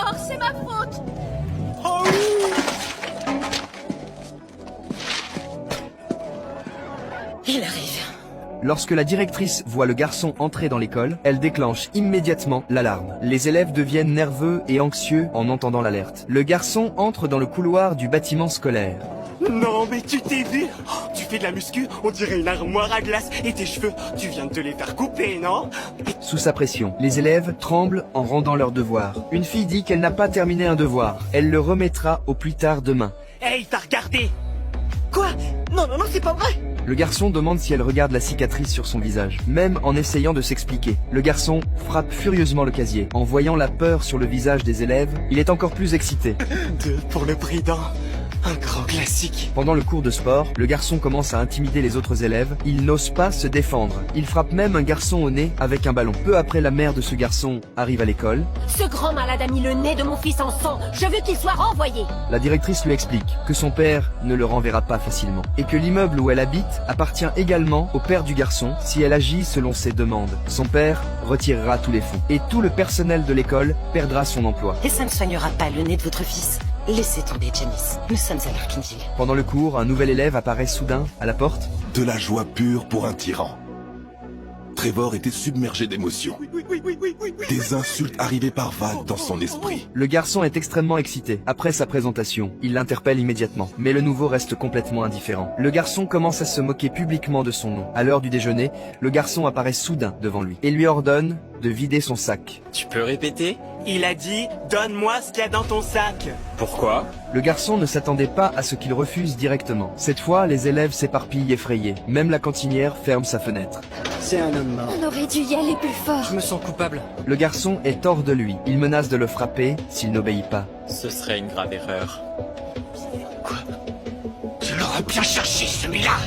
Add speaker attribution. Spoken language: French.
Speaker 1: tort, c'est ma faute.
Speaker 2: Oh
Speaker 3: Il arrive.
Speaker 4: Lorsque la directrice voit le garçon entrer dans l'école, elle déclenche immédiatement l'alarme. Les élèves deviennent nerveux et anxieux en entendant l'alerte. Le garçon entre dans le couloir du bâtiment scolaire.
Speaker 2: non, mais tu t'es vu? Oh, tu fais de la muscu, on dirait une armoire à glace. Et tes cheveux, tu viens de te les faire couper, non?
Speaker 4: Sous sa pression, les élèves tremblent en rendant leurs devoirs. Une fille dit qu'elle n'a pas terminé un devoir. Elle le remettra au plus tard demain.
Speaker 2: Hey, t'as regardé?
Speaker 3: Quoi? Non, non, non, c'est pas vrai.
Speaker 4: Le garçon demande si elle regarde la cicatrice sur son visage, même en essayant de s'expliquer. Le garçon frappe furieusement le casier. En voyant la peur sur le visage des élèves, il est encore plus excité.
Speaker 2: 2 pour le prix d'un. Un grand classique.
Speaker 4: Pendant le cours de sport, le garçon commence à intimider les autres élèves. Il n'ose pas se défendre. Il frappe même un garçon au nez avec un ballon. Peu après, la mère de ce garçon arrive à l'école.
Speaker 1: Ce grand malade a mis le nez de mon fils en sang. Je veux qu'il soit renvoyé.
Speaker 4: La directrice lui explique que son père ne le renverra pas facilement et que l'immeuble où elle habite appartient également au père du garçon si elle agit selon ses demandes. Son père retirera tous les fonds et tout le personnel de l'école perdra son emploi.
Speaker 3: Et ça ne soignera pas le nez de votre fils. Laissez tomber, Janice. Nous sommes à Larkinville.
Speaker 4: Pendant le cours, un nouvel élève apparaît soudain à la porte.
Speaker 5: De la joie pure pour un tyran. Trevor était submergé d'émotions. Des insultes arrivaient par vagues dans son esprit.
Speaker 4: Le garçon est extrêmement excité. Après sa présentation, il l'interpelle immédiatement. Mais le nouveau reste complètement indifférent. Le garçon commence à se moquer publiquement de son nom. À l'heure du déjeuner, le garçon apparaît soudain devant lui et lui ordonne de vider son sac.
Speaker 6: Tu peux répéter?
Speaker 2: Il a dit, donne-moi ce qu'il y a dans ton sac.
Speaker 6: Pourquoi?
Speaker 4: Le garçon ne s'attendait pas à ce qu'il refuse directement. Cette fois, les élèves s'éparpillent effrayés. Même la cantinière ferme sa fenêtre.
Speaker 2: C'est un homme mort.
Speaker 1: On aurait dû y aller plus fort.
Speaker 6: Je me sens coupable.
Speaker 4: Le garçon est hors de lui. Il menace de le frapper s'il n'obéit pas.
Speaker 6: Ce serait une grave erreur.
Speaker 2: Je l'aurais bien cherché, celui-là.